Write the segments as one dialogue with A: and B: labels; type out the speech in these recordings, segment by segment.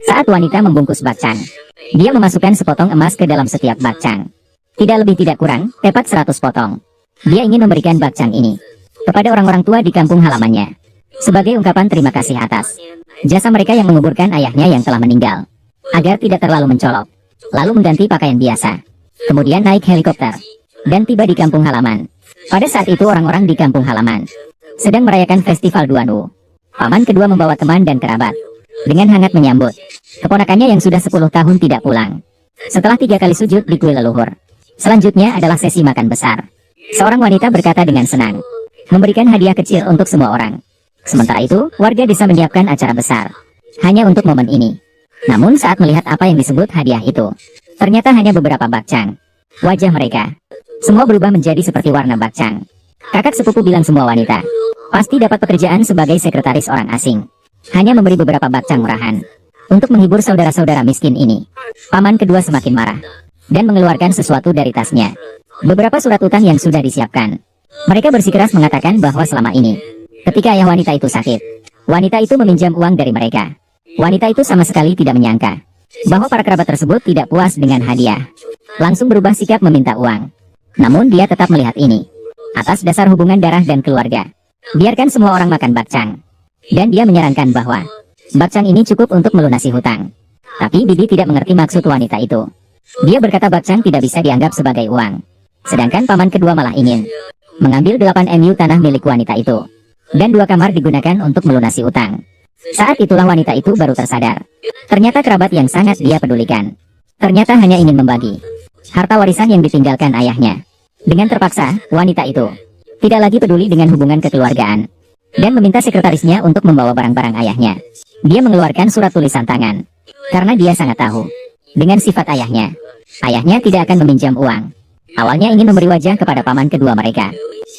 A: Saat wanita membungkus bakcang, dia memasukkan sepotong emas ke dalam setiap bakcang. Tidak lebih tidak kurang, tepat 100 potong. Dia ingin memberikan bakcang ini kepada orang-orang tua di kampung halamannya, sebagai ungkapan terima kasih atas jasa mereka yang menguburkan ayahnya yang telah meninggal, agar tidak terlalu mencolok. Lalu mengganti pakaian biasa, kemudian naik helikopter, dan tiba di kampung halaman. Pada saat itu orang-orang di kampung halaman sedang merayakan festival Duanu. Paman kedua membawa teman dan kerabat, dengan hangat menyambut keponakannya yang sudah 10 tahun tidak pulang. Setelah 3 kali sujud di kuil leluhur, selanjutnya adalah sesi makan besar. Seorang wanita berkata dengan senang, memberikan hadiah kecil untuk semua orang. Sementara itu, warga desa menyiapkan acara besar, hanya untuk momen ini. Namun saat melihat apa yang disebut hadiah itu, ternyata hanya beberapa bakcang. Wajah mereka semua berubah menjadi seperti warna bakcang. Kakak sepupu bilang semua wanita pasti dapat pekerjaan sebagai sekretaris orang asing, hanya memberi beberapa bakcang murahan untuk menghibur saudara-saudara miskin ini. Paman kedua semakin marah dan mengeluarkan sesuatu dari tasnya, beberapa surat utang yang sudah disiapkan. Mereka bersikeras mengatakan bahwa selama ini, ketika ayah wanita itu sakit, wanita itu meminjam uang dari mereka. Wanita itu sama sekali tidak menyangka bahwa para kerabat tersebut tidak puas dengan hadiah, langsung berubah sikap meminta uang. Namun dia tetap melihat ini atas dasar hubungan darah dan keluarga. Biarkan semua orang makan bakcang. Dan dia menyarankan bahwa bakcang ini cukup untuk melunasi hutang. Tapi Bibi tidak mengerti maksud wanita itu. Dia berkata bakcang tidak bisa dianggap sebagai uang. Sedangkan paman kedua malah ingin mengambil 8 MU tanah milik wanita itu. Dan 2 kamar digunakan untuk melunasi utang. Saat itulah wanita itu baru tersadar. Ternyata kerabat yang sangat dia pedulikan, ternyata hanya ingin membagi harta warisan yang ditinggalkan ayahnya. Dengan terpaksa, wanita itu tidak lagi peduli dengan hubungan kekeluargaan, dan meminta sekretarisnya untuk membawa barang-barang ayahnya. Dia mengeluarkan surat tulisan tangan, karena dia sangat tahu dengan sifat ayahnya. Ayahnya tidak akan meminjam uang. Awalnya ingin memberi wajah kepada paman kedua mereka,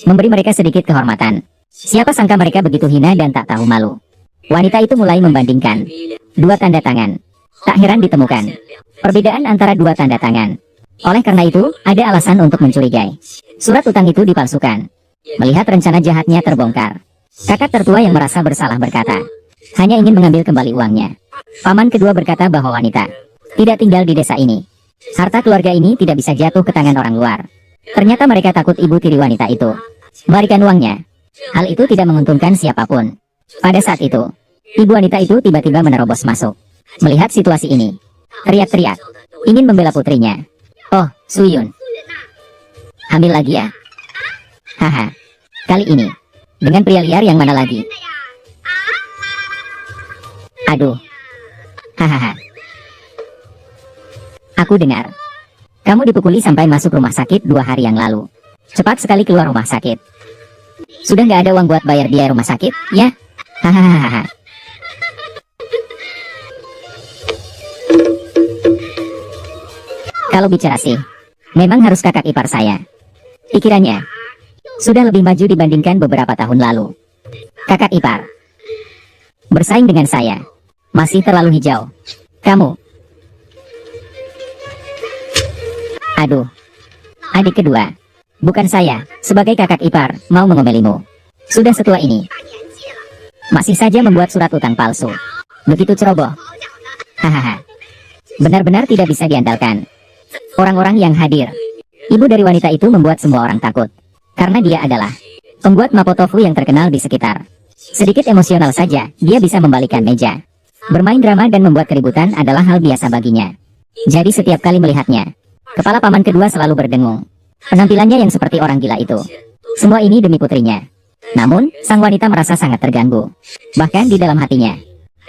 A: memberi mereka sedikit kehormatan. Siapa sangka mereka begitu hina dan tak tahu malu. Wanita itu mulai membandingkan 2 tanda tangan. Tak heran ditemukan perbedaan antara 2 tanda tangan. Oleh karena itu, ada alasan untuk mencurigai. Surat utang itu dipalsukan. Melihat rencana jahatnya terbongkar, kakak tertua yang merasa bersalah berkata, hanya ingin mengambil kembali uangnya. Paman kedua berkata bahwa wanita tidak tinggal di desa ini. Harta keluarga ini tidak bisa jatuh ke tangan orang luar. Ternyata mereka takut ibu tiri wanita itu melarikan uangnya. Hal itu tidak menguntungkan siapapun. Pada saat itu, ibu wanita itu tiba-tiba menerobos masuk. Melihat situasi ini, teriak-teriak, ingin membela putrinya. Oh, Suyun, hamil lagi ya? Haha, kali ini dengan pria liar yang mana lagi? Aduh, hahaha. Aku dengar kamu dipukuli sampai masuk rumah sakit 2 hari yang lalu. Cepat sekali keluar rumah sakit. Sudah nggak ada uang buat bayar biaya rumah sakit, ya? Hahaha. Kalau bicara sih, memang harus kakak ipar saya. Pikirannya sudah lebih maju dibandingkan beberapa tahun lalu. Kakak ipar bersaing dengan saya masih terlalu hijau. Kamu, aduh, adik kedua, bukan saya sebagai kakak ipar mau mengomelimu. Sudah setua ini masih saja membuat surat utang palsu. Begitu ceroboh. Hahaha. Benar-benar tidak bisa diandalkan. Orang-orang yang hadir, ibu dari wanita itu membuat semua orang takut. Karena dia adalah pembuat mapo tofu yang terkenal di sekitar. Sedikit emosional saja, dia bisa membalikan meja. Bermain drama dan membuat keributan adalah hal biasa baginya. Jadi setiap kali melihatnya, kepala paman kedua selalu berdengung. Penampilannya yang seperti orang gila itu. Semua ini demi putrinya. Namun, sang wanita merasa sangat terganggu. Bahkan di dalam hatinya,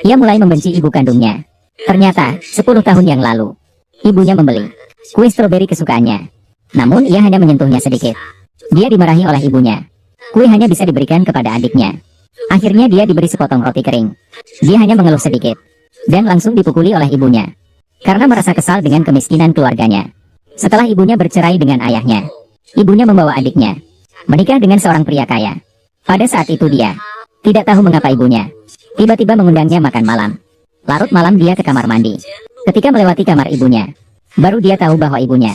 A: ia mulai membenci ibu kandungnya. Ternyata, 10 tahun yang lalu, ibunya membeli kue stroberi kesukaannya. Namun ia hanya menyentuhnya sedikit. Dia dimarahi oleh ibunya. Kue hanya bisa diberikan kepada adiknya. Akhirnya dia diberi sepotong roti kering. Dia hanya mengeluh sedikit, dan langsung dipukuli oleh ibunya. Karena merasa kesal dengan kemiskinan keluarganya. Setelah ibunya bercerai dengan ayahnya, ibunya membawa adiknya menikah dengan seorang pria kaya. Pada saat itu dia tidak tahu mengapa ibunya tiba-tiba mengundangnya makan malam. Larut malam dia ke kamar mandi. Ketika melewati kamar ibunya, baru dia tahu bahwa ibunya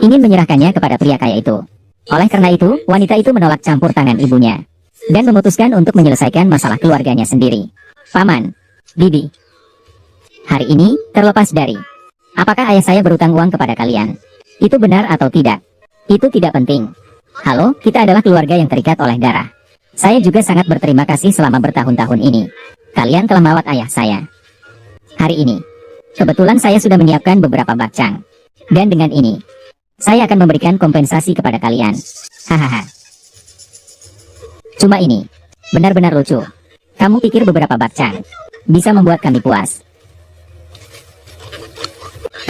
A: ingin menyerahkannya kepada pria kaya itu. Oleh karena itu, wanita itu menolak campur tangan ibunya dan memutuskan untuk menyelesaikan masalah keluarganya sendiri. Paman, Bibi, Hari ini, terlepas dari apakah ayah saya berutang uang kepada kalian, itu benar atau tidak, itu tidak penting. Halo, kita adalah keluarga yang terikat oleh darah. Saya juga sangat berterima kasih selama bertahun-tahun ini. Kalian telah merawat ayah saya. Hari ini, kebetulan saya sudah menyiapkan beberapa bakcang. Dan dengan ini, saya akan memberikan kompensasi kepada kalian. Hahaha. Cuma ini, benar-benar lucu. Kamu pikir beberapa bakcang bisa membuat kami puas?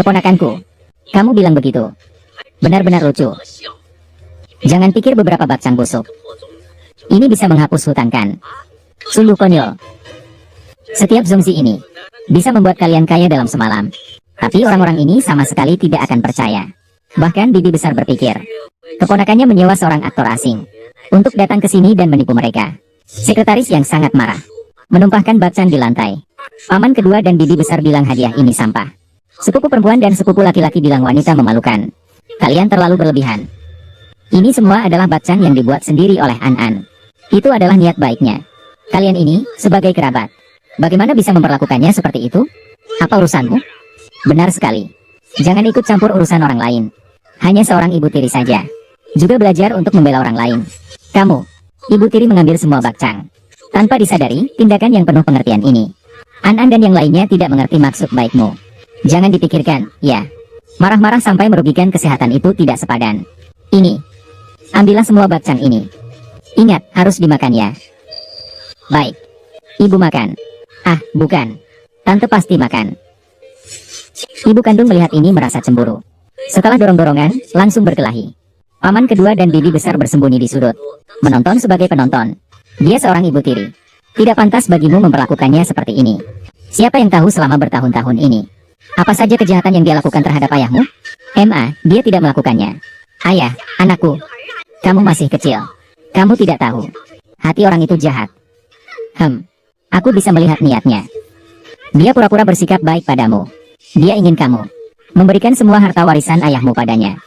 A: Keponakanku, kamu bilang begitu. Benar-benar lucu. Jangan pikir beberapa bakcang busuk ini bisa menghapus hutang kan? Sungguh konyol. Setiap zongzi ini bisa membuat kalian kaya dalam semalam. Tapi orang-orang ini sama sekali tidak akan percaya. Bahkan bibi besar berpikir keponakannya menyewa seorang aktor asing untuk datang ke sini dan menipu mereka. Sekretaris yang sangat marah menumpahkan bakcang di lantai. Paman kedua dan bibi besar bilang hadiah ini sampah. Sepupu perempuan dan sepupu laki-laki bilang wanita memalukan. Kalian terlalu berlebihan. Ini semua adalah bakcang yang dibuat sendiri oleh An-An. Itu adalah niat baiknya. Kalian ini, sebagai kerabat, bagaimana bisa memperlakukannya seperti itu? Apa urusanmu? Benar sekali. Jangan ikut campur urusan orang lain. Hanya seorang ibu tiri saja. Juga belajar untuk membela orang lain. Kamu, ibu tiri mengambil semua bakcang. Tanpa disadari, tindakan yang penuh pengertian ini. An-An dan yang lainnya tidak mengerti maksud baikmu. Jangan dipikirkan, ya. Marah-marah sampai merugikan kesehatan itu tidak sepadan. Ini. Ambillah semua bakcang ini. Ingat, harus dimakan ya. Baik. Ibu makan. Ah, bukan. Tante pasti makan. Ibu kandung melihat ini merasa cemburu. Setelah dorong-dorongan, langsung berkelahi. Paman kedua dan bibi besar bersembunyi di sudut. Menonton sebagai penonton. Dia seorang ibu tiri. Tidak pantas bagimu memperlakukannya seperti ini. Siapa yang tahu selama bertahun-tahun ini apa saja kejahatan yang dia lakukan terhadap ayahmu? Dia tidak melakukannya. Ayah, anakku. Kamu masih kecil. Kamu tidak tahu. Hati orang itu jahat. Aku bisa melihat niatnya. Dia pura-pura bersikap baik padamu. Dia ingin kamu memberikan semua harta warisan ayahmu padanya.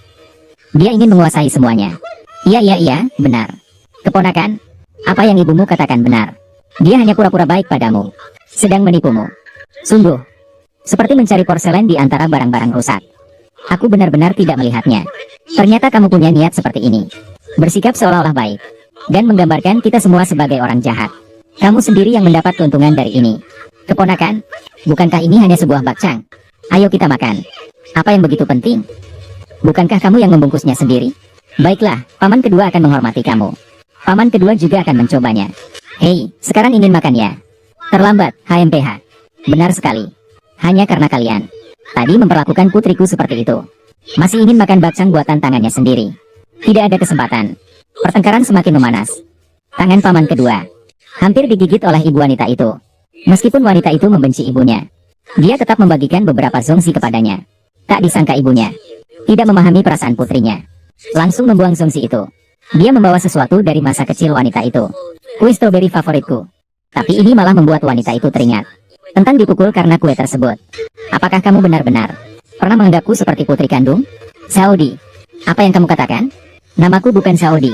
A: Dia ingin menguasai semuanya. Iya, benar. Keponakan, apa yang ibumu katakan benar. Dia hanya pura-pura baik padamu. Sedang menipumu. Sungguh. Seperti mencari porselen di antara barang-barang rusak. Aku benar-benar tidak melihatnya. Ternyata kamu punya niat seperti ini. Bersikap seolah-olah baik. Dan menggambarkan kita semua sebagai orang jahat. Kamu sendiri yang mendapat keuntungan dari ini. Keponakan, bukankah ini hanya sebuah bakcang? Ayo kita makan. Apa yang begitu penting? Bukankah kamu yang membungkusnya sendiri? Baiklah, paman kedua akan menghormati kamu. Paman kedua juga akan mencobanya. Hei, sekarang ingin makan ya? Terlambat, HMPH. Benar sekali. Hanya karena kalian tadi memperlakukan putriku seperti itu. Masih ingin makan bakcang buatan tangannya sendiri. Tidak ada kesempatan. Pertengkaran semakin memanas. Tangan paman kedua hampir digigit oleh ibu wanita itu. Meskipun wanita itu membenci ibunya, dia tetap membagikan beberapa zongzi kepadanya. Tak disangka ibunya tidak memahami perasaan putrinya. Langsung membuang zongzi itu. Dia membawa sesuatu dari masa kecil wanita itu. Kue stroberi favoritku. Tapi ini malah membuat wanita itu teringat tentang dipukul karena kue tersebut. Apakah kamu benar-benar pernah menganggapku seperti putri kandung? Saudi, apa yang kamu katakan? Namaku bukan Saudi.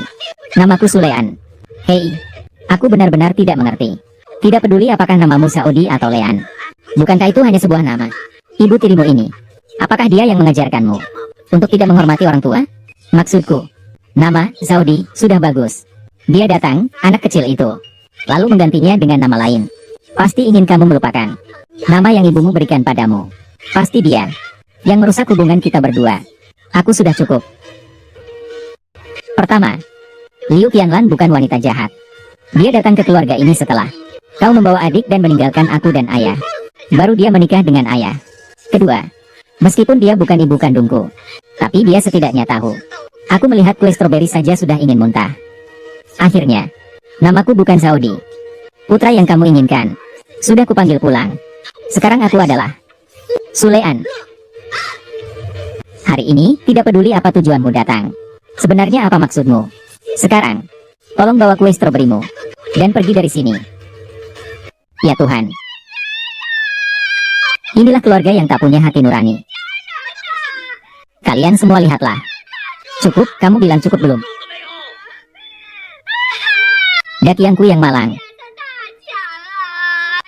A: Namaku Sulean. Hei, aku benar-benar tidak mengerti. Tidak peduli apakah namamu Saudi atau Lean. Bukankah itu hanya sebuah nama? Ibu tirimu ini, apakah dia yang mengajarkanmu untuk tidak menghormati orang tua? Maksudku, nama Saudi sudah bagus. Dia datang, anak kecil itu, lalu menggantinya dengan nama lain. Pasti ingin kamu melupakan nama yang ibumu berikan padamu. Pasti dia yang merusak hubungan kita berdua. Aku sudah cukup. Pertama, Liu Tianlan bukan wanita jahat. Dia datang ke keluarga ini setelah kau membawa adik dan meninggalkan aku dan ayah. Baru dia menikah dengan ayah. Kedua, meskipun dia bukan ibu kandungku, tapi dia setidaknya tahu. Aku melihat kue stroberi saja sudah ingin muntah. Akhirnya, namaku bukan Saudi. Putra yang kamu inginkan sudah kupanggil pulang. Sekarang aku adalah Sulean. Hari ini, tidak peduli apa tujuanmu datang. Sebenarnya apa maksudmu? Sekarang, tolong bawa kue stroberimu dan pergi dari sini. Ya Tuhan. Inilah keluarga yang tak punya hati nurani. Kalian semua lihatlah. Cukup, kamu bilang cukup belum? Dakianku yang malang.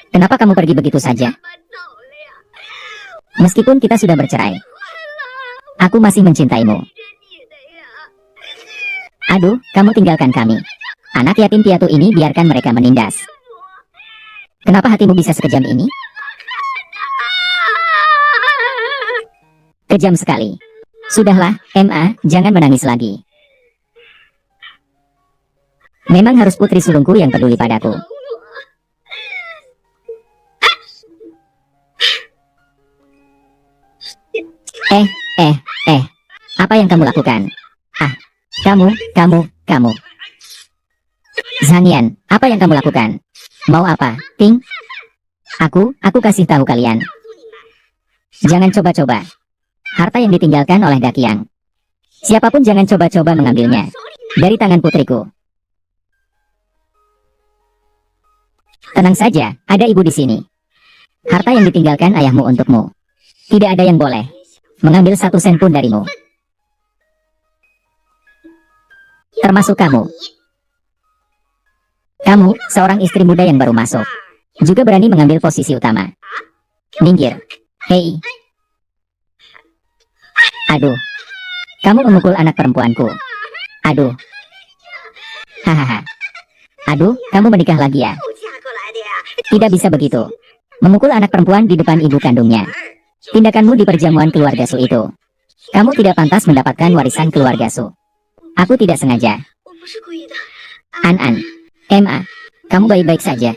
A: Kenapa kamu pergi begitu saja? Meskipun kita sudah bercerai, aku masih mencintaimu. Aduh, kamu tinggalkan kami. Anak yatim piatu ini biarkan mereka menindas. Kenapa hatimu bisa sekejam ini? Kejam sekali. Sudahlah, MA, jangan menangis lagi. Memang harus putri sulungku yang peduli padaku. Apa yang kamu lakukan? Ah, kamu. Zhanian, apa yang kamu lakukan? Mau apa, Ting? Aku kasih tahu kalian. Jangan coba-coba. Harta yang ditinggalkan oleh Dakiang. Siapapun jangan coba-coba mengambilnya dari tangan putriku. Tenang saja, ada ibu di sini. Harta yang ditinggalkan ayahmu untukmu. Tidak ada yang boleh mengambil 1 sen pun darimu. Termasuk kamu. Kamu, seorang istri muda yang baru masuk, juga berani mengambil posisi utama. Minggir. Hei. Aduh. Kamu memukul anak perempuanku. Aduh. Hahaha. Aduh, kamu menikah lagi ya? Tidak bisa begitu. Memukul anak perempuan di depan ibu kandungnya. Tindakanmu di perjamuan keluarga Su itu. Kamu tidak pantas mendapatkan warisan keluarga Su. Aku tidak sengaja. An, MA, kamu baik-baik saja.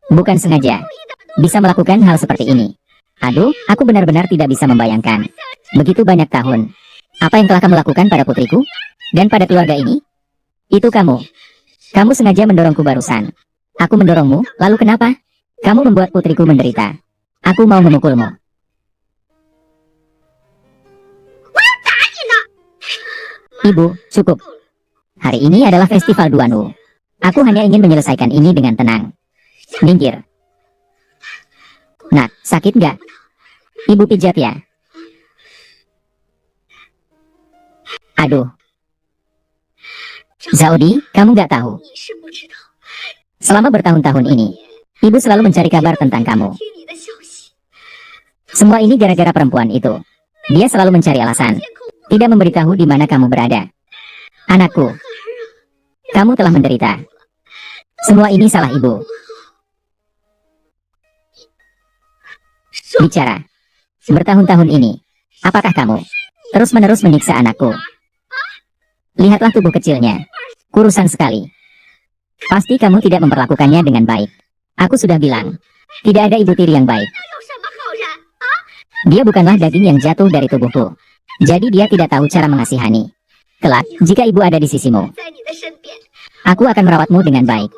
A: Bukan sengaja. Bisa melakukan hal seperti ini. Aduh, aku benar-benar tidak bisa membayangkan. Begitu banyak tahun. Apa yang telah kamu lakukan pada putriku? Dan pada keluarga ini? Itu kamu. Kamu sengaja mendorongku barusan. Aku mendorongmu, lalu kenapa? Kamu membuat putriku menderita. Aku mau memukulmu. Ibu, cukup. Hari ini adalah festival Duanu. Aku hanya ingin menyelesaikan ini dengan tenang. Minggir. Nak, sakit nggak? Ibu pijat ya? Aduh. Zaudi, kamu nggak tahu. Selama bertahun-tahun ini, ibu selalu mencari kabar tentang kamu. Semua ini gara-gara perempuan itu. Dia selalu mencari alasan. Tidak memberitahu di mana kamu berada. Anakku, kamu telah menderita. Semua ini salah ibu. Bicara. Bertahun-tahun ini, apakah kamu terus-menerus menyiksa anakku? Lihatlah tubuh kecilnya. Kurusan sekali. Pasti kamu tidak memperlakukannya dengan baik. Aku sudah bilang, tidak ada ibu tiri yang baik. Dia bukanlah daging yang jatuh dari tubuhku. Jadi dia tidak tahu cara mengasihani. Kelak, jika ibu ada di sisimu, aku akan merawatmu dengan baik.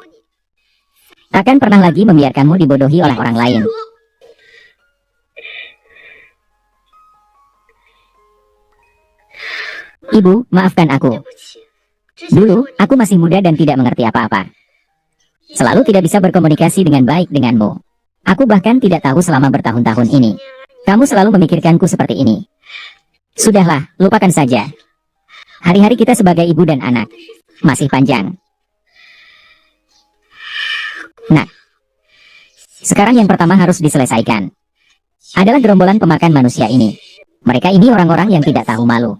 A: Takkan pernah lagi membiarkanmu dibodohi oleh orang lain. Ibu, maafkan aku. Dulu, aku masih muda dan tidak mengerti apa-apa. Selalu tidak bisa berkomunikasi dengan baik denganmu. Aku bahkan tidak tahu selama bertahun-tahun ini. Kamu selalu memikirkanku seperti ini. Sudahlah, lupakan saja. Hari-hari kita sebagai ibu dan anak masih panjang. Nah, sekarang yang pertama harus diselesaikan adalah gerombolan pemakan manusia ini. Mereka ini orang-orang yang tidak tahu malu.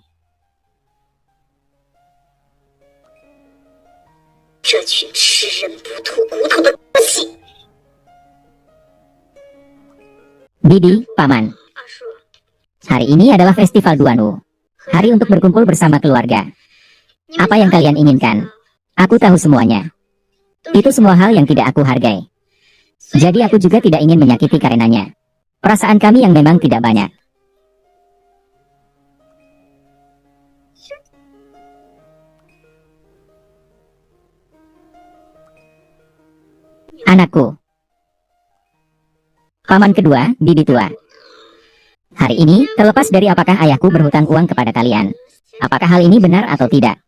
A: Bibi, Paman. Hari ini adalah festival Duanu. Hari untuk berkumpul bersama keluarga. Apa yang kalian inginkan? Aku tahu semuanya. Itu semua hal yang tidak aku hargai. Jadi aku juga tidak ingin menyakiti karenanya. Perasaan kami yang memang tidak banyak. Anakku. Paman kedua, bibi tua. Hari ini, terlepas dari apakah ayahku berhutang uang kepada kalian, apakah hal ini benar atau tidak,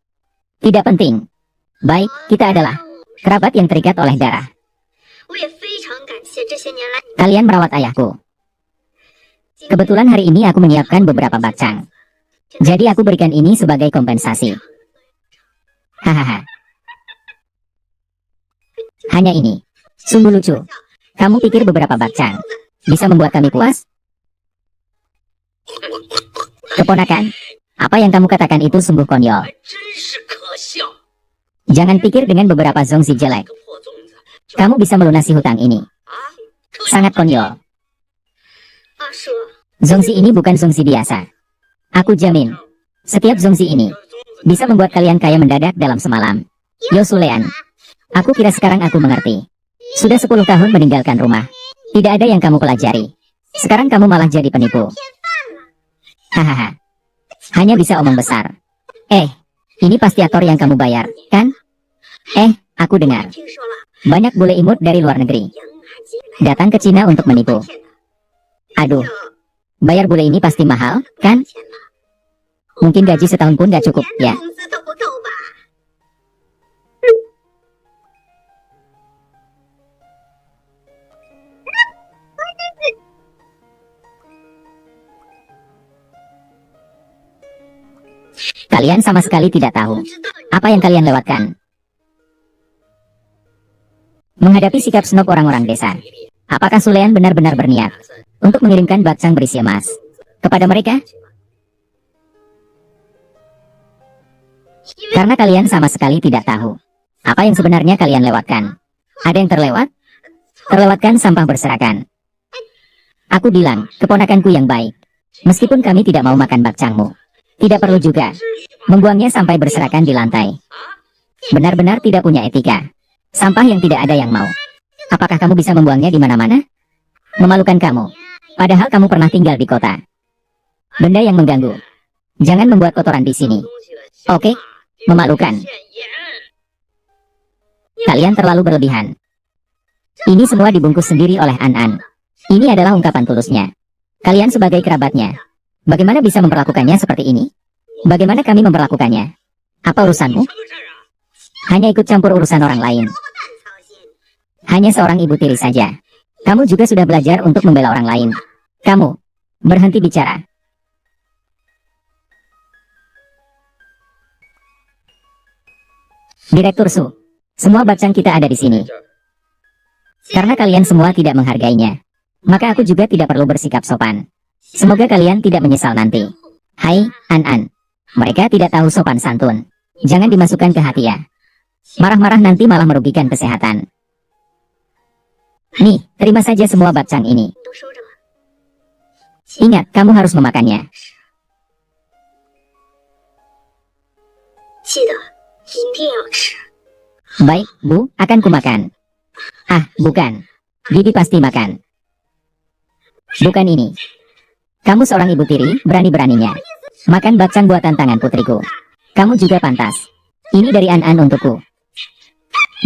A: tidak penting. Baik, kita adalah kerabat yang terikat oleh darah. Kalian merawat ayahku. Kebetulan hari ini aku menyiapkan beberapa bakcang. Jadi aku berikan ini sebagai kompensasi. Hahaha. Hanya ini. Sungguh lucu. Kamu pikir beberapa bakcang bisa membuat kami puas? Keponakan, apa yang kamu katakan itu sungguh konyol. Jangan pikir dengan beberapa zongzi jelek kamu bisa melunasi hutang ini. Sangat konyol. Zongzi ini bukan zongzi biasa. Aku jamin, setiap zongzi ini bisa membuat kalian kaya mendadak dalam semalam. Yo Sulean, aku kira sekarang aku mengerti. Sudah 10 tahun meninggalkan rumah. Tidak ada yang kamu pelajari. Sekarang kamu malah jadi penipu. Hahaha. Hanya bisa omong besar. Ini pasti aktor yang kamu bayar, kan? Aku dengar banyak bule imut dari luar negeri datang ke Cina untuk menipu. Aduh, bayar bule ini pasti mahal, kan? Mungkin gaji setahun pun gak cukup, ya? Kalian sama sekali tidak tahu apa yang kalian lewatkan. Menghadapi sikap snob orang-orang desa, apakah Sulean benar-benar berniat untuk mengirimkan bakcang berisi emas kepada mereka? Karena kalian sama sekali tidak tahu apa yang sebenarnya kalian lewatkan. Ada yang terlewatkan sampah berserakan. Aku bilang, keponakanku yang baik, meskipun kami tidak mau makan bakcangmu, tidak perlu juga membuangnya sampai berserakan di lantai. Benar-benar tidak punya etika. Sampah yang tidak ada yang mau. Apakah kamu bisa membuangnya di mana-mana? Memalukan kamu. Padahal kamu pernah tinggal di kota. Benda yang mengganggu. Jangan membuat kotoran di sini. Oke? Memalukan. Kalian terlalu berlebihan. Ini semua dibungkus sendiri oleh An-An. Ini adalah ungkapan tulusnya. Kalian sebagai kerabatnya, bagaimana bisa memperlakukannya seperti ini? Bagaimana kami memperlakukannya? Apa urusanmu? Hanya ikut campur urusan orang lain. Hanya seorang ibu tiri saja. Kamu juga sudah belajar untuk membela orang lain. Kamu, berhenti bicara. Direktur Su, semua bakcang kita ada di sini. Karena kalian semua tidak menghargainya, maka aku juga tidak perlu bersikap sopan. Semoga kalian tidak menyesal nanti. Hai, An-An. Mereka tidak tahu sopan santun. Jangan dimasukkan ke hati ya. Marah-marah nanti malah merugikan kesehatan. Nih, terima saja semua bakcang ini. Ingat, kamu harus memakannya. Baik, Bu, akan kumakan. Bukan. Bibi pasti makan. Bukan ini. Kamu seorang ibu tiri, berani-beraninya makan bakcang buatan tangan putriku. Kamu juga pantas. Ini dari An-An untukku.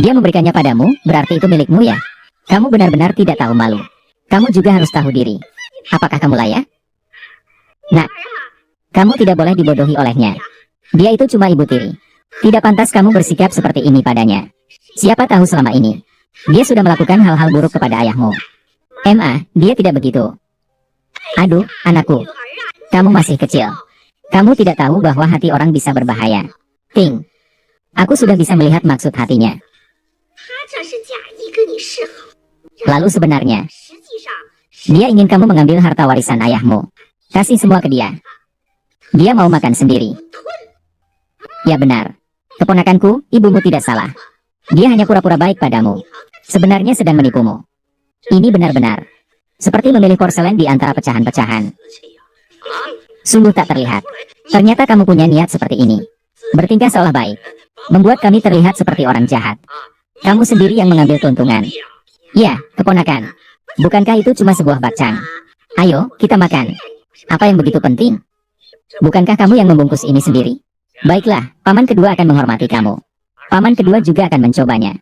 A: Dia memberikannya padamu, berarti itu milikmu ya? Kamu benar-benar tidak tahu malu. Kamu juga harus tahu diri. Apakah kamu layak? Nah, kamu tidak boleh dibodohi olehnya. Dia itu cuma ibu tiri. Tidak pantas kamu bersikap seperti ini padanya. Siapa tahu selama ini dia sudah melakukan hal-hal buruk kepada ayahmu. Dia tidak begitu. Aduh, anakku. Kamu masih kecil. Kamu tidak tahu bahwa hati orang bisa berbahaya. Ting. Aku sudah bisa melihat maksud hatinya. Lalu sebenarnya, dia ingin kamu mengambil harta warisan ayahmu. Kasih semua ke dia. Dia mau makan sendiri. Ya benar. Keponakanku, ibumu tidak salah. Dia hanya pura-pura baik padamu. Sebenarnya sedang menipumu. Ini benar-benar seperti memilih porselen di antara pecahan-pecahan. Sungguh tak terlihat. Ternyata kamu punya niat seperti ini. Bertingkah seolah baik. Membuat kami terlihat seperti orang jahat. Kamu sendiri yang mengambil keuntungan. Ya, keponakan. Bukankah itu cuma sebuah bakcang? Ayo, kita makan. Apa yang begitu penting? Bukankah kamu yang membungkus ini sendiri? Baiklah, paman kedua akan menghormati kamu. Paman kedua juga akan mencobanya.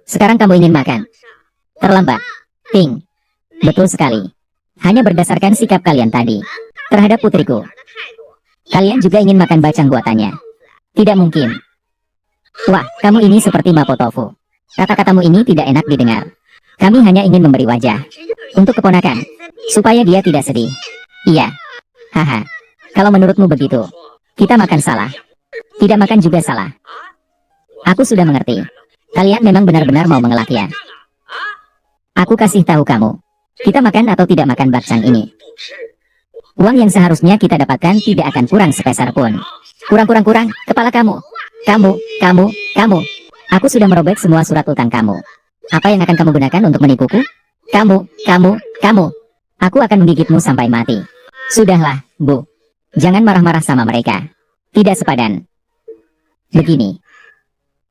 A: Sekarang kamu ingin makan? Terlambat. Ting. Betul sekali. Hanya berdasarkan sikap kalian tadi terhadap putriku, kalian juga ingin makan bacang buatannya. Tidak mungkin. Wah, kamu ini seperti Mapo Tofu. Kata-katamu ini tidak enak didengar. Kami hanya ingin memberi wajah untuk keponakan, supaya dia tidak sedih. Iya. Haha. Kalau menurutmu begitu, kita makan salah. Tidak makan juga salah. Aku sudah mengerti. Kalian memang benar-benar mau mengelak ya. Aku kasih tahu kamu. Kita makan atau tidak makan bakcang ini. Uang yang seharusnya kita dapatkan tidak akan kurang sepeser pun. Kurang, kepala kamu. Kamu. Aku sudah merobek semua surat utang kamu. Apa yang akan kamu gunakan untuk menipuku? Kamu. Aku akan menggigitmu sampai mati. Sudahlah, Bu. Jangan marah-marah sama mereka. Tidak sepadan. Begini.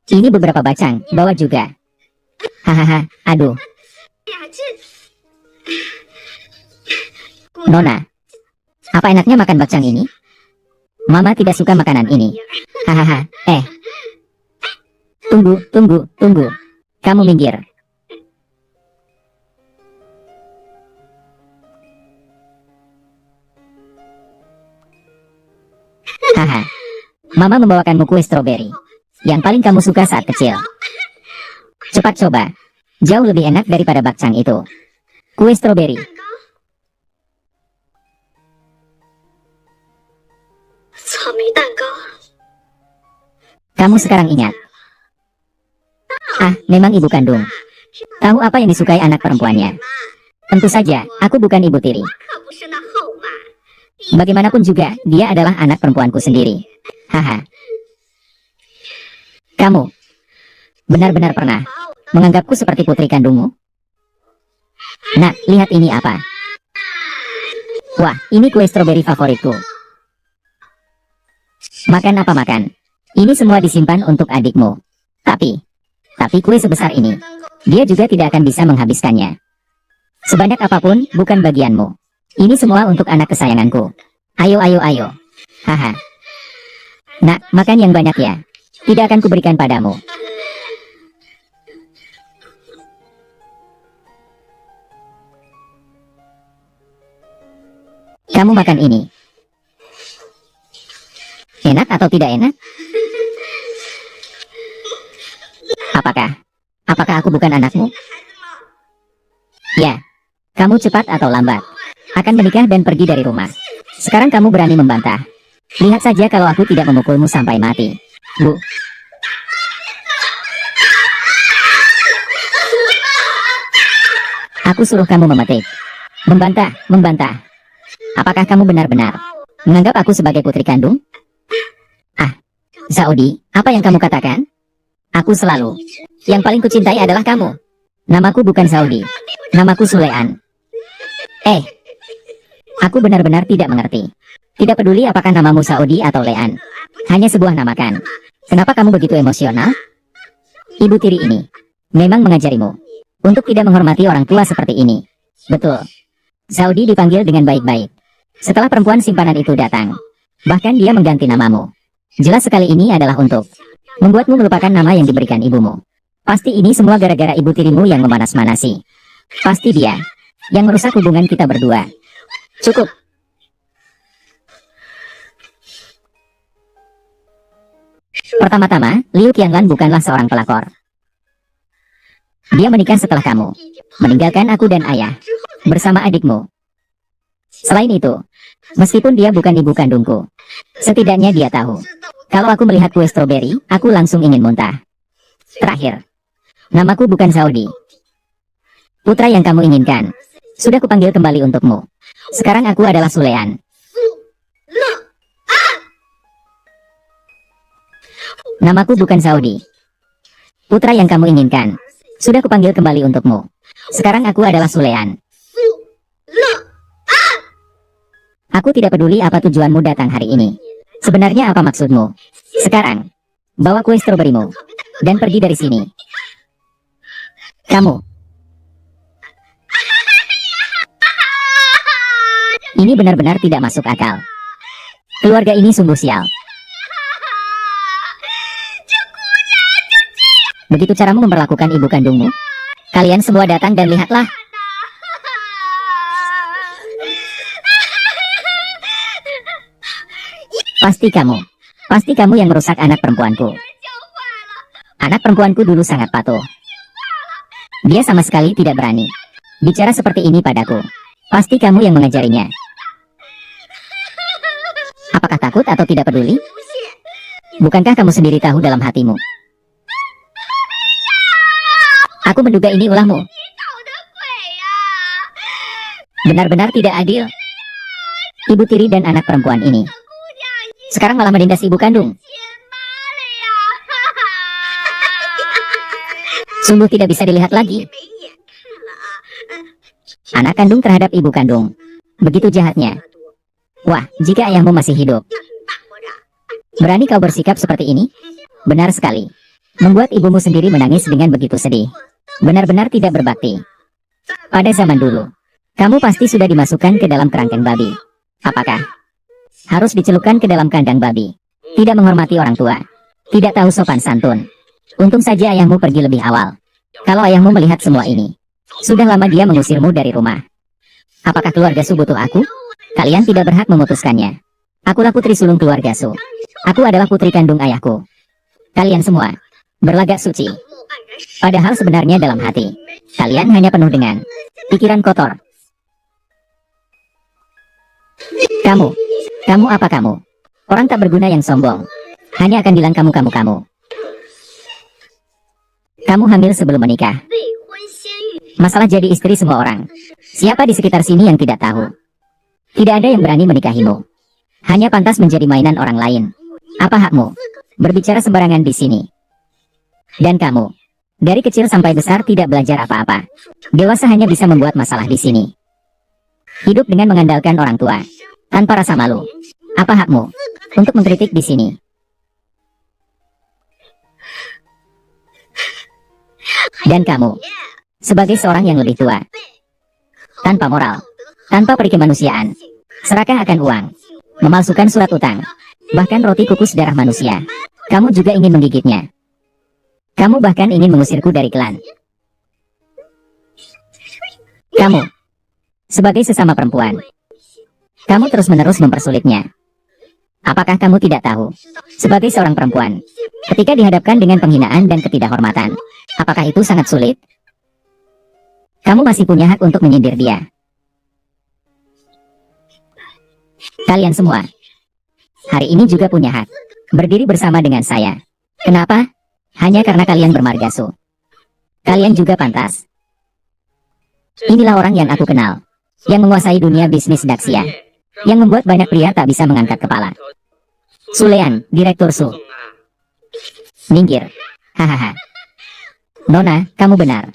A: Ini beberapa bacang, bawa juga. Hahaha, aduh. Nona, apa enaknya makan bacang ini? Mama tidak suka makanan ini. Hahaha, Tunggu. Kamu minggir. Haha. Mama membawakanmu kue stroberi. Yang paling kamu suka saat kecil. Cepat coba. Jauh lebih enak daripada bakcang itu. Kue stroberi. Kamu sekarang ingat. Memang ibu kandung. Tahu apa yang disukai anak perempuannya? Tentu saja, aku bukan ibu tiri. Bagaimanapun juga, dia adalah anak perempuanku sendiri. Haha. Kamu benar-benar pernah menganggapku seperti putri kandungmu? Nah, lihat ini apa. Wah, ini kue stroberi favoritku. Makan apa makan? Ini semua disimpan untuk adikmu. Tapi kue sebesar ini, dia juga tidak akan bisa menghabiskannya. Sebanyak apapun, bukan bagianmu. Ini semua untuk anak kesayanganku. Ayo. Haha. Nak, makan yang banyak ya. Tidak akan kuberikan padamu. Kamu makan ini. Enak atau tidak enak? Apakah aku bukan anakmu? Ya. Kamu cepat atau lambat akan menikah dan pergi dari rumah. Sekarang kamu berani membantah. Lihat saja kalau aku tidak memukulmu sampai mati. Bu. Aku suruh kamu memetik. Membantah. Apakah kamu benar-benar menganggap aku sebagai putri kandung? Saudi, apa yang kamu katakan? Aku selalu. Yang paling kucintai adalah kamu. Namaku bukan Saudi. Namaku Sulean. Aku benar-benar tidak mengerti. Tidak peduli apakah namamu Saudi atau Lean. Hanya sebuah nama kan. Kenapa kamu begitu emosional? Ibu tiri ini memang mengajarimu untuk tidak menghormati orang tua seperti ini. Betul. Saudi dipanggil dengan baik-baik. Setelah perempuan simpanan itu datang, bahkan dia mengganti namamu. Jelas sekali ini adalah untuk membuatmu melupakan nama yang diberikan ibumu. Pasti ini semua gara-gara ibu tirimu yang memanas-manasi. Pasti dia yang merusak hubungan kita berdua. Cukup. Pertama-tama, Liu Qianlan bukanlah seorang pelakor. Dia menikah setelah kamu meninggalkan aku dan ayah bersama adikmu. Selain itu, meskipun dia bukan ibu kandungku, setidaknya dia tahu kalau aku melihat kue stroberi, aku langsung ingin muntah. Terakhir, namaku bukan Saudi. Putra yang kamu inginkan sudah kupanggil kembali untukmu. Sekarang aku adalah Sulean. Namaku bukan Saudi. Putra yang kamu inginkan sudah kupanggil kembali untukmu. Sekarang aku adalah Sulean. Aku tidak peduli apa tujuanmu datang hari ini. Sebenarnya apa maksudmu? Sekarang, bawa kue stroberimu dan pergi dari sini. Kamu. Ini benar-benar tidak masuk akal. Keluarga ini sungguh sial. Begitu caramu memperlakukan ibu kandungmu? Kalian semua datang dan lihatlah. Pasti kamu yang merusak anak perempuanku. Anak perempuanku dulu sangat patuh. Dia sama sekali tidak berani bicara seperti ini padaku. Pasti kamu yang mengajarinya. Apakah takut atau tidak peduli? Bukankah kamu sendiri tahu dalam hatimu? Aku menduga ini ulahmu. Benar-benar tidak adil. Ibu tiri dan anak perempuan ini sekarang malah menindas ibu kandung. Sungguh tidak bisa dilihat lagi. Anak kandung terhadap ibu kandung. Begitu jahatnya. Wah, jika ayahmu masih hidup. Berani kau bersikap seperti ini? Benar sekali. Membuat ibumu sendiri menangis dengan begitu sedih. Benar-benar tidak berbakti. Pada zaman dulu, kamu pasti sudah dimasukkan ke dalam kerangkeng babi. Apakah harus dicelupkan ke dalam kandang babi? Tidak menghormati orang tua. Tidak tahu sopan santun. Untung saja ayahmu pergi lebih awal. Kalau ayahmu melihat semua ini, sudah lama dia mengusirmu dari rumah. Apakah keluarga Su butuh aku? Kalian tidak berhak memutuskannya. Akulah putri sulung keluarga Su. Aku adalah putri kandung ayahku. Kalian semua berlagak suci. Padahal sebenarnya dalam hati, kalian hanya penuh dengan pikiran kotor. Kamu apa kamu? Orang tak berguna yang sombong. Hanya akan bilang kamu. Kamu hamil sebelum menikah. Masalah jadi istri semua orang. Siapa di sekitar sini yang tidak tahu? Tidak ada yang berani menikahimu. Hanya pantas menjadi mainan orang lain. Apa hakmu berbicara sembarangan di sini? Dan kamu, dari kecil sampai besar tidak belajar apa-apa. Dewasa hanya bisa membuat masalah di sini. Hidup dengan mengandalkan orang tua, tanpa rasa malu. Apa hakmu untuk mengkritik di sini? Dan kamu, sebagai seorang yang lebih tua, tanpa moral, tanpa perikemanusiaan, serakah akan uang, memalsukan surat utang, bahkan roti kukus darah manusia. Kamu juga ingin menggigitnya. Kamu bahkan ingin mengusirku dari klan. Kamu, sebagai sesama perempuan, kamu terus-menerus mempersulitnya. Apakah kamu tidak tahu, sebagai seorang perempuan, ketika dihadapkan dengan penghinaan dan ketidakhormatan, apakah itu sangat sulit? Kamu masih punya hak untuk menyindir dia. Kalian semua, hari ini juga punya hak berdiri bersama dengan saya. Kenapa? Hanya karena kalian bermarga Su. Kalian juga pantas. Inilah orang yang aku kenal, yang menguasai dunia bisnis Daxia, yang membuat banyak pria tak bisa mengangkat kepala. Sulean, Direktur Su. Minggir. Hahaha. Nona, kamu benar.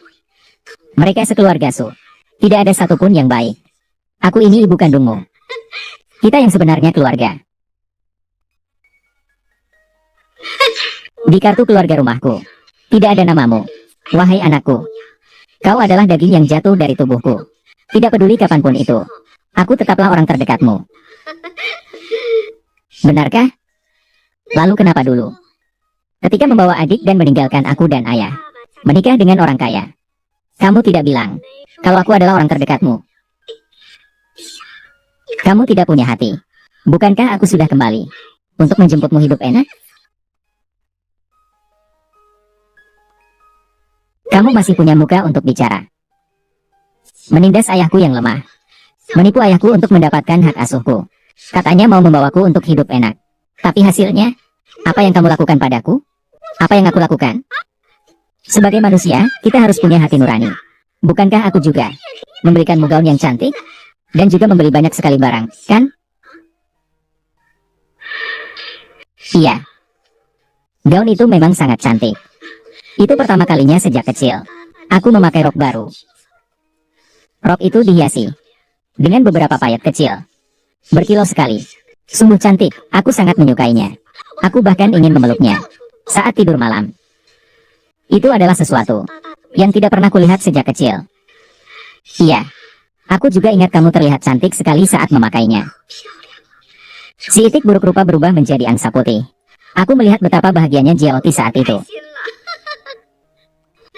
A: Mereka sekeluarga Su. Tidak ada satupun yang baik. Aku ini ibu kandungmu. Kita yang sebenarnya keluarga. Di kartu keluarga rumahku, tidak ada namamu. Wahai anakku, kau adalah daging yang jatuh dari tubuhku. Tidak peduli kapanpun itu, aku tetaplah orang terdekatmu. Benarkah? Lalu kenapa dulu, ketika membawa adik dan meninggalkan aku dan ayah, menikah dengan orang kaya, kamu tidak bilang kalau aku adalah orang terdekatmu? Kamu tidak punya hati. Bukankah aku sudah kembali untuk menjemputmu hidup enak? Kamu masih punya muka untuk bicara. Menindas ayahku yang lemah. Menipu ayahku untuk mendapatkan hak asuhku. Katanya mau membawaku untuk hidup enak. Tapi hasilnya, apa yang kamu lakukan padaku? Apa yang aku lakukan? Sebagai manusia, kita harus punya hati nurani. Bukankah aku juga memberikanmu gaun yang cantik? Dan juga membeli banyak sekali barang, kan? Iya. Gaun itu memang sangat cantik. Itu pertama kalinya sejak kecil. Aku memakai rok baru. Rok itu dihiasi dengan beberapa payet kecil. Berkilau sekali. Sungguh cantik, aku sangat menyukainya. Aku bahkan ingin memeluknya saat tidur malam. Itu adalah sesuatu yang tidak pernah kulihat sejak kecil. Iya. Aku juga ingat kamu terlihat cantik sekali saat memakainya. Si itik buruk rupa berubah menjadi angsa putih. Aku melihat betapa bahagianya Jiaoti saat itu.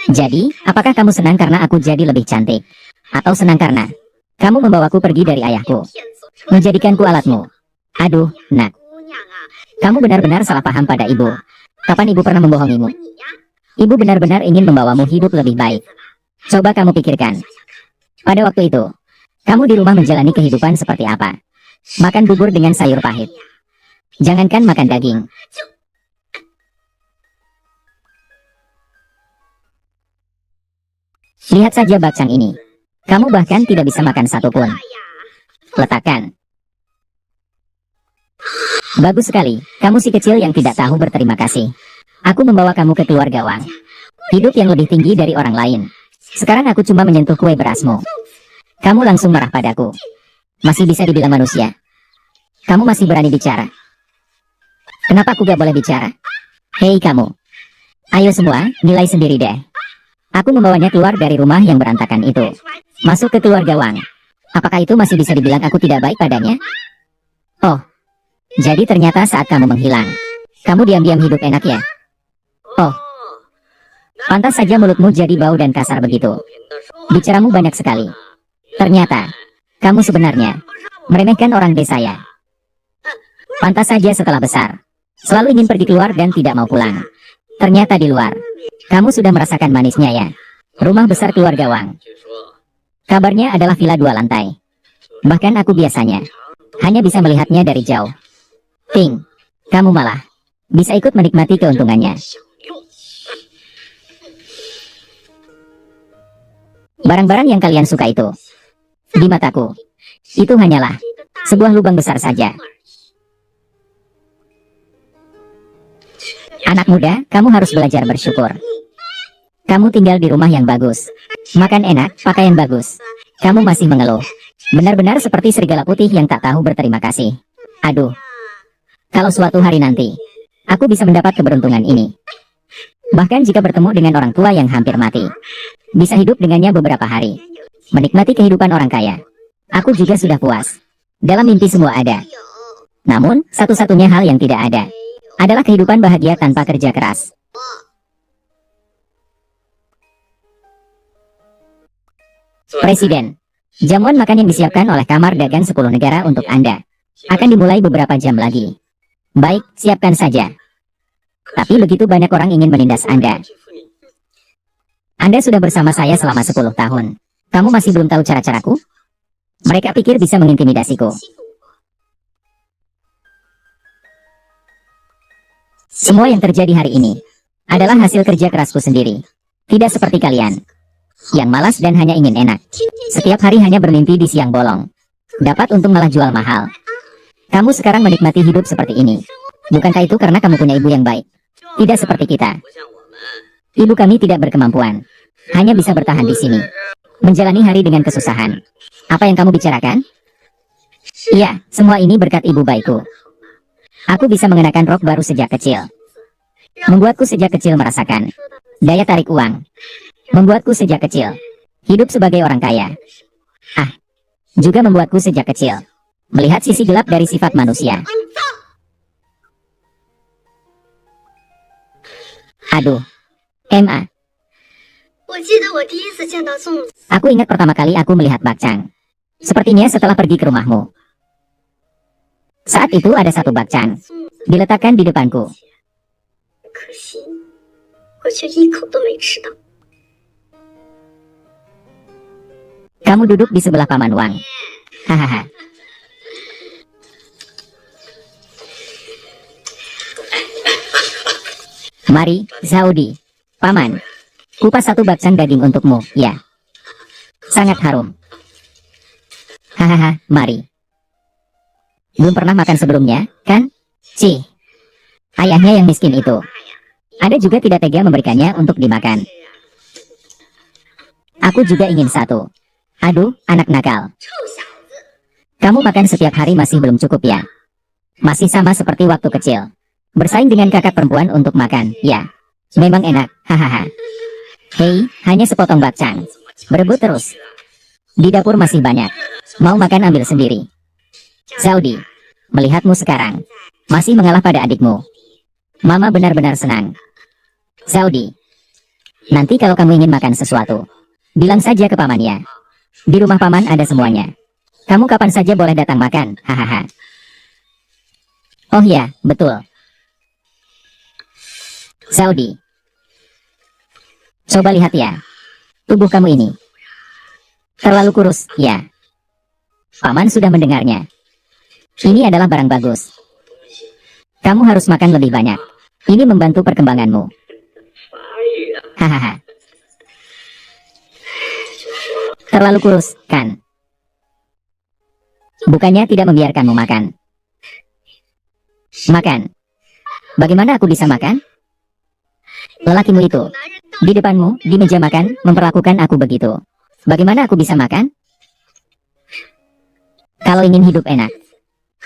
A: Jadi, apakah kamu senang karena aku jadi lebih cantik? Atau senang karena kamu membawaku pergi dari ayahku, menjadikanku alatmu? Aduh, nak. Kamu benar-benar salah paham pada ibu. Kapan ibu pernah membohongimu? Ibu benar-benar ingin membawamu hidup lebih baik. Coba kamu pikirkan. Pada waktu itu, kamu di rumah menjalani kehidupan seperti apa? Makan bubur dengan sayur pahit. Jangankan makan daging. Lihat saja Bakcang ini. Kamu bahkan tidak bisa makan satu pun. Letakkan. Bagus sekali, kamu si kecil yang tidak tahu berterima kasih. Aku membawa kamu ke keluarga Wang. Hidup yang lebih tinggi dari orang lain. Sekarang aku cuma menyentuh kue berasmu. Kamu langsung marah padaku. Masih bisa dibilang manusia. Kamu masih berani bicara. Kenapa aku gak boleh bicara? Hei kamu. Ayo semua, nilai sendiri deh. Aku membawanya keluar dari rumah yang berantakan itu. Masuk ke keluarga Wang. Apakah itu masih bisa dibilang aku tidak baik padanya? Oh. Jadi ternyata saat kamu menghilang, kamu diam-diam hidup enak ya? Oh. Pantas saja mulutmu jadi bau dan kasar begitu. Bicaramu banyak sekali. Ternyata, kamu sebenarnya meremehkan orang desa ya. Pantas saja setelah besar, selalu ingin pergi keluar dan tidak mau pulang. Ternyata di luar, kamu sudah merasakan manisnya ya. Rumah besar keluarga Wang. Kabarnya adalah villa 2 lantai. Bahkan aku biasanya hanya bisa melihatnya dari jauh. Ting, kamu malah bisa ikut menikmati keuntungannya. Barang-barang yang kalian suka itu, di mataku, itu hanyalah sebuah lubang besar saja. Anak muda, kamu harus belajar bersyukur. Kamu tinggal di rumah yang bagus, makan enak, pakaian bagus. Kamu masih mengeluh. Benar-benar seperti serigala putih yang tak tahu berterima kasih. Aduh. Kalau suatu hari nanti, aku bisa mendapat keberuntungan ini. Bahkan jika bertemu dengan orang tua yang hampir mati, bisa hidup dengannya beberapa hari. Menikmati kehidupan orang kaya. Aku juga sudah puas. Dalam mimpi semua ada. Namun, satu-satunya hal yang tidak ada adalah kehidupan bahagia tanpa kerja keras. Presiden, jamuan makan yang disiapkan oleh Kamar Dagang 10 negara untuk Anda akan dimulai beberapa jam lagi. Baik, siapkan saja. Tapi begitu banyak orang ingin menindas Anda. Anda sudah bersama saya selama 10 tahun. Kamu masih belum tahu cara-caraku? Mereka pikir bisa mengintimidasiku. Semua yang terjadi hari ini adalah hasil kerja kerasku sendiri. Tidak seperti kalian, yang malas dan hanya ingin enak. Setiap hari hanya bermimpi di siang bolong. Dapat untung malah jual mahal. Kamu sekarang menikmati hidup seperti ini. Bukankah itu karena kamu punya ibu yang baik? Tidak seperti kita. Ibu kami tidak berkemampuan. Hanya bisa bertahan di sini. Menjalani hari dengan kesusahan. Apa yang kamu bicarakan? Iya, semua ini berkat ibu baikku. Aku bisa mengenakan rok baru sejak kecil. Membuatku sejak kecil merasakan daya tarik uang. Membuatku sejak kecil hidup sebagai orang kaya. Juga membuatku sejak kecil melihat sisi gelap dari sifat manusia. Aduh, Ma. Aku ingat pertama kali aku melihat bakcang. Sepertinya setelah pergi ke rumahmu. Saat itu ada satu bakcang diletakkan di depanku. Kamu duduk di sebelah Paman Wang. Hahaha. Mari, Zaudi. Paman, kupas satu bakcang daging untukmu, ya. Sangat harum. Hahaha, mari. Belum pernah makan sebelumnya, kan? Cih. Ayahnya yang miskin itu. Ada juga tidak tega memberikannya untuk dimakan. Aku juga ingin satu. Aduh, anak nakal. Kamu makan setiap hari masih belum cukup ya? Masih sama seperti waktu kecil. Bersaing dengan kakak perempuan untuk makan, ya. Memang enak, hahaha. Hei, hanya sepotong bakcang. Berebut terus. Di dapur masih banyak. Mau makan ambil sendiri. Zaudi, melihatmu sekarang masih mengalah pada adikmu. Mama benar-benar senang. Zaudi, nanti kalau kamu ingin makan sesuatu, bilang saja ke paman ya. Di rumah paman ada semuanya. Kamu kapan saja boleh datang makan, hahaha. Oh ya, betul. Zaudi, coba lihat ya. Tubuh kamu ini terlalu kurus, ya. Paman sudah mendengarnya. Ini adalah barang bagus. Kamu harus makan lebih banyak. Ini membantu perkembanganmu. Hahaha. Terlalu kurus, kan? Bukannya tidak membiarkanmu makan. Makan. Bagaimana aku bisa makan? Lelakimu itu, di depanmu, di meja makan, memperlakukan aku begitu. Bagaimana aku bisa makan? Kalau ingin hidup enak,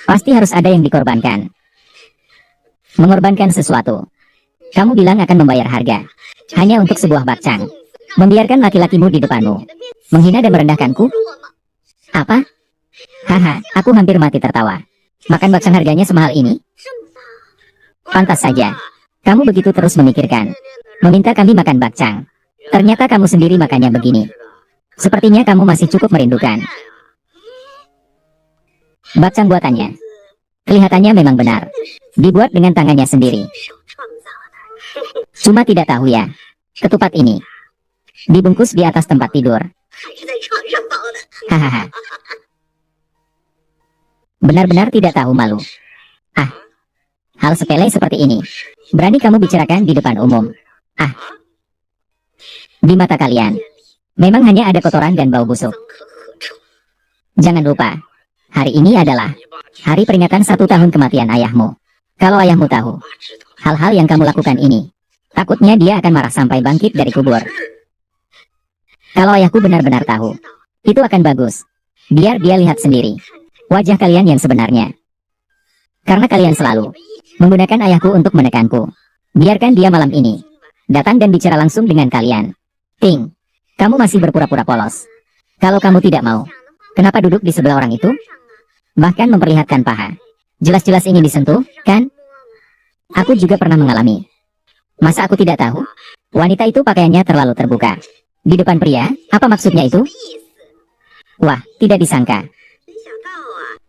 A: pasti harus ada yang dikorbankan. Mengorbankan sesuatu. Kamu bilang akan membayar harga. Hanya untuk sebuah bakcang. Membiarkan laki-lakimu di depanmu. Menghina dan merendahkanku? Apa? Haha, aku hampir mati tertawa. Makan bakcang harganya semahal ini? Pantas saja. Kamu begitu terus memikirkan. Meminta kami makan bakcang. Ternyata kamu sendiri makannya begini. Sepertinya kamu masih cukup merindukan. Bakcang buatannya. Kelihatannya memang benar. Dibuat dengan tangannya sendiri. Cuma tidak tahu ya. Ketupat ini. Dibungkus di atas tempat tidur. Hahaha. Benar-benar tidak tahu malu. Ah. Hal sepele seperti ini. Berani kamu bicarakan di depan umum. Ah. Di mata kalian. Memang hanya ada kotoran dan bau busuk. Jangan lupa. Hari ini adalah hari peringatan 1 tahun kematian ayahmu. Kalau ayahmu tahu hal-hal yang kamu lakukan ini, takutnya dia akan marah sampai bangkit dari kubur. Kalau ayahku benar-benar tahu, itu akan bagus. Biar dia lihat sendiri wajah kalian yang sebenarnya. Karena kalian selalu menggunakan ayahku untuk menekanku. Biarkan dia malam ini datang dan bicara langsung dengan kalian. Ting, kamu masih berpura-pura polos. Kalau kamu tidak mau, kenapa duduk di sebelah orang itu? Bahkan memperlihatkan paha. Jelas-jelas ingin disentuh, kan? Aku juga pernah mengalami. Masa aku tidak tahu? Wanita itu pakaiannya terlalu terbuka. Di depan pria, apa maksudnya itu? Wah, tidak disangka.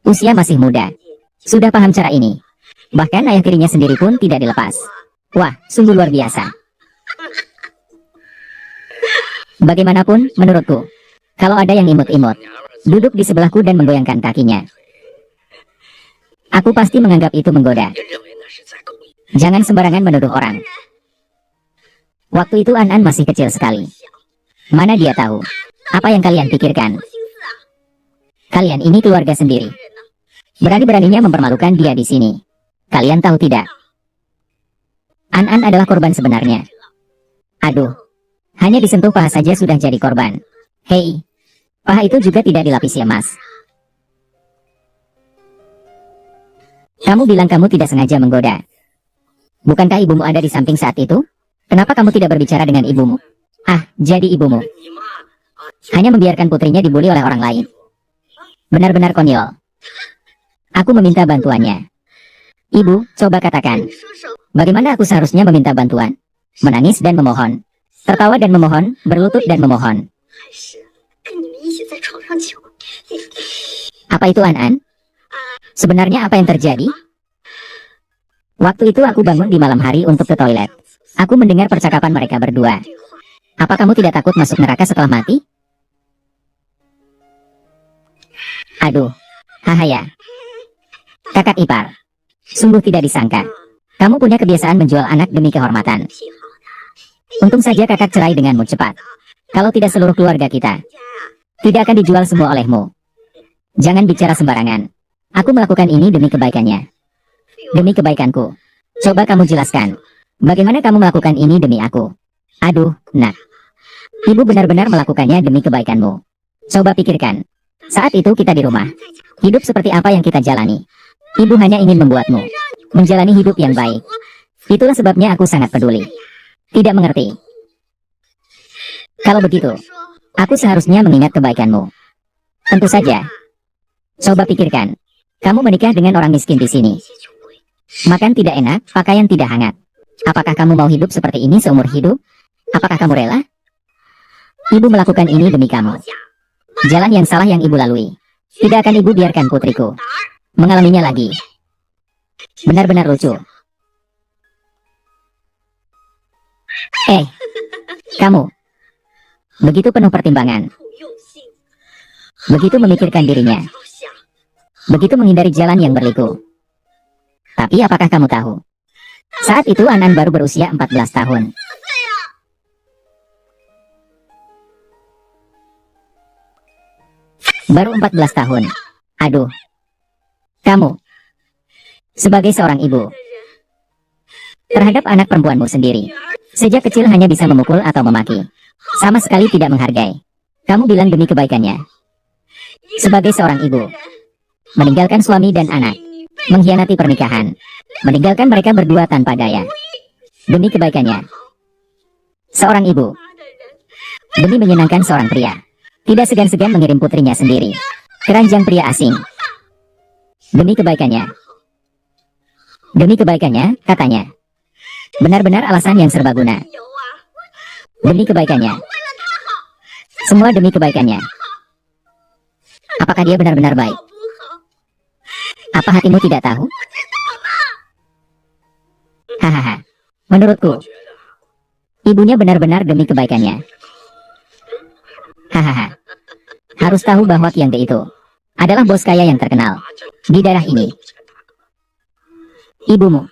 A: Usia masih muda. Sudah paham cara ini. Bahkan ayah tirinya sendiri pun tidak dilepas. Wah, sungguh luar biasa. Bagaimanapun, menurutku, kalau ada yang imut-imut, duduk di sebelahku dan menggoyangkan kakinya, aku pasti menganggap itu menggoda. Jangan sembarangan menuduh orang. Waktu itu An masih kecil sekali. Mana dia tahu apa yang kalian pikirkan. Kalian ini keluarga sendiri. Berani-beraninya mempermalukan dia di sini. Kalian tahu tidak? An adalah korban sebenarnya. Aduh, hanya disentuh paha saja sudah jadi korban. Hei, paha itu juga tidak dilapisi emas. Kamu bilang kamu tidak sengaja menggoda. Bukankah ibumu ada di samping saat itu? Kenapa kamu tidak berbicara dengan ibumu? Ah, jadi ibumu hanya membiarkan putrinya dibully oleh orang lain. Benar-benar konyol. Aku meminta bantuannya. Ibu, coba katakan, bagaimana aku seharusnya meminta bantuan? Menangis dan memohon. Tertawa dan memohon, berlutut dan memohon. Apa itu An? Sebenarnya apa yang terjadi? Waktu itu aku bangun di malam hari untuk ke toilet. Aku mendengar percakapan mereka berdua. Apa kamu tidak takut masuk neraka setelah mati? Aduh, hahaya. Kakak ipar. Sungguh tidak disangka. Kamu punya kebiasaan menjual anak demi kehormatan. Untung saja kakak cerai denganmu cepat. Kalau tidak seluruh keluarga kita tidak akan dijual semua olehmu. Jangan bicara sembarangan. Aku melakukan ini demi kebaikannya. Demi kebaikanku. Coba kamu jelaskan. Bagaimana kamu melakukan ini demi aku? Aduh, nak. Ibu benar-benar melakukannya demi kebaikanmu. Coba pikirkan. Saat itu kita di rumah. Hidup seperti apa yang kita jalani. Ibu hanya ingin membuatmu menjalani hidup yang baik. Itulah sebabnya aku sangat peduli. Tidak mengerti. Kalau begitu, aku seharusnya mengingat kebaikanmu. Tentu saja. Coba pikirkan. Kamu menikah dengan orang miskin di sini. Makan tidak enak, pakaian tidak hangat. Apakah kamu mau hidup seperti ini seumur hidup? Apakah kamu rela? Ibu melakukan ini demi kamu. Jalan yang salah yang ibu lalui, tidak akan ibu biarkan putriku mengalaminya lagi. Benar-benar lucu. Kamu begitu penuh pertimbangan. Begitu memikirkan dirinya. Begitu menghindari jalan yang berliku. Tapi apakah kamu tahu? Saat itu An baru berusia 14 tahun. Baru 14 tahun. Aduh. Kamu, sebagai seorang ibu, terhadap anak perempuanmu sendiri, sejak kecil hanya bisa memukul atau memaki. Sama sekali tidak menghargai. Kamu bilang demi kebaikannya. Sebagai seorang ibu, meninggalkan suami dan anak, mengkhianati pernikahan, meninggalkan mereka berdua tanpa daya. Demi kebaikannya. Seorang ibu, demi menyenangkan seorang pria, tidak segan-segan mengirim putrinya sendiri ke ranjang pria asing. Demi kebaikannya. Demi kebaikannya, katanya. Benar-benar alasan yang serbaguna. Demi kebaikannya. Semua demi kebaikannya. Apakah dia benar-benar baik? Apa hatimu tidak tahu? Hahaha. Menurutku, ibunya benar-benar demi kebaikannya. Hahaha. Harus tahu bahwa Qiang De itu adalah bos kaya yang terkenal di daerah ini. Ibumu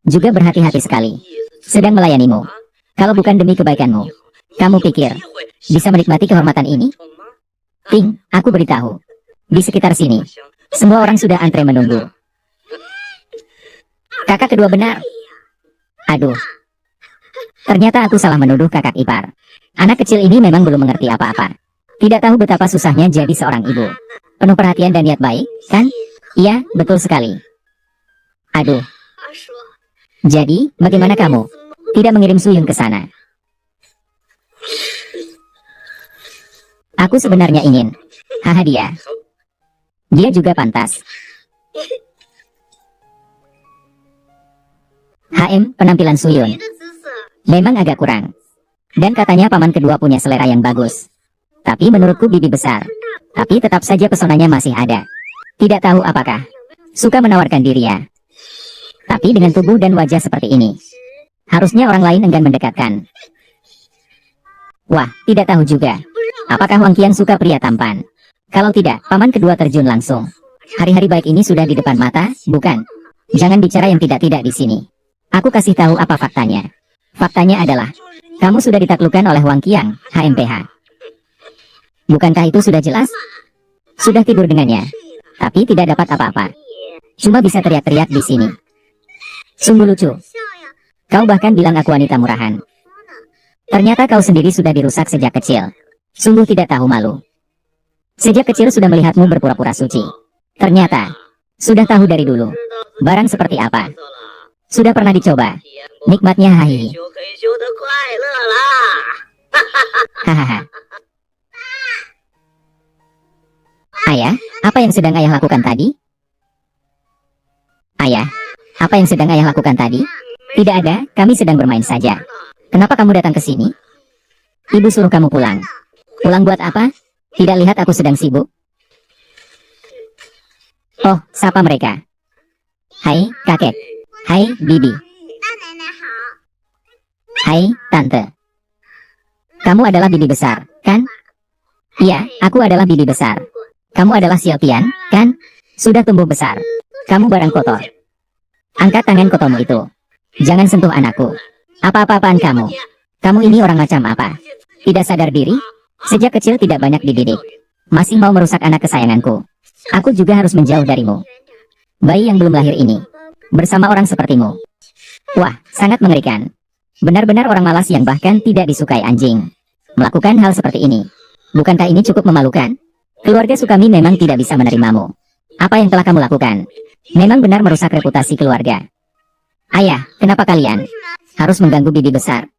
A: juga berhati-hati sekali sedang melayanimu. Kalau bukan demi kebaikanmu, kamu pikir bisa menikmati kehormatan ini? Ting, aku beritahu, di sekitar sini semua orang sudah antre menunggu. Kakak kedua benar. Aduh, ternyata aku salah menuduh kakak ipar. Anak kecil ini memang belum mengerti apa-apa. Tidak tahu betapa susahnya jadi seorang ibu. Penuh perhatian dan niat baik, kan? Iya, betul sekali. Aduh. Jadi, bagaimana kamu tidak mengirim Suyun ke sana? Aku sebenarnya ingin. Haha dia. Dia juga pantas. Penampilan Suyun memang agak kurang. Dan katanya paman kedua punya selera yang bagus. Tapi menurutku bibi besar. Tapi tetap saja pesonanya masih ada. Tidak tahu apakah suka menawarkan dirinya. Tapi dengan tubuh dan wajah seperti ini, harusnya orang lain enggan mendekatkan. Wah, tidak tahu juga. Apakah Wang Qiang suka pria tampan? Kalau tidak, paman kedua terjun langsung. Hari-hari baik ini sudah di depan mata, bukan? Jangan bicara yang tidak-tidak di sini. Aku kasih tahu apa faktanya. Faktanya adalah, kamu sudah ditaklukkan oleh Wang Qiang, HMPH. Bukankah itu sudah jelas? Sudah tidur dengannya, tapi tidak dapat apa-apa. Cuma bisa teriak-teriak di sini. Sungguh lucu. Kau bahkan bilang aku wanita murahan. Ternyata kau sendiri sudah dirusak sejak kecil. Sungguh tidak tahu malu. Sejak kecil sudah melihatmu berpura-pura suci. Ternyata, sudah tahu dari dulu. Barang seperti apa? Sudah pernah dicoba. Nikmatnya hahihi. Hahaha. Ayah, apa yang sedang ayah lakukan tadi? Ayah, apa yang sedang ayah lakukan tadi? Tidak ada, kami sedang bermain saja. Kenapa kamu datang ke sini? Ibu suruh kamu pulang. Pulang buat apa? Tidak lihat aku sedang sibuk? Oh, sapa mereka. Hai, kakek. Hai, bibi. Hai, tante. Kamu adalah bibi besar, kan? Iya, aku adalah bibi besar. Kamu adalah Xiao Tian, kan? Sudah tumbuh besar. Kamu barang kotor. Angkat tangan kotormu itu. Jangan sentuh anakku. Apa-apaan kamu? Kamu ini orang macam apa? Tidak sadar diri? Sejak kecil tidak banyak dididik. Masih mau merusak anak kesayanganku. Aku juga harus menjauh darimu. Bayi yang belum lahir ini. Bersama orang sepertimu. Wah, sangat mengerikan. Benar-benar orang malas yang bahkan tidak disukai anjing. Melakukan hal seperti ini. Bukankah ini cukup memalukan? Keluarga Sukami memang tidak bisa menerimamu. Apa yang telah kamu lakukan? Memang benar merusak reputasi keluarga. Ayah, kenapa kalian harus mengganggu bibi besar?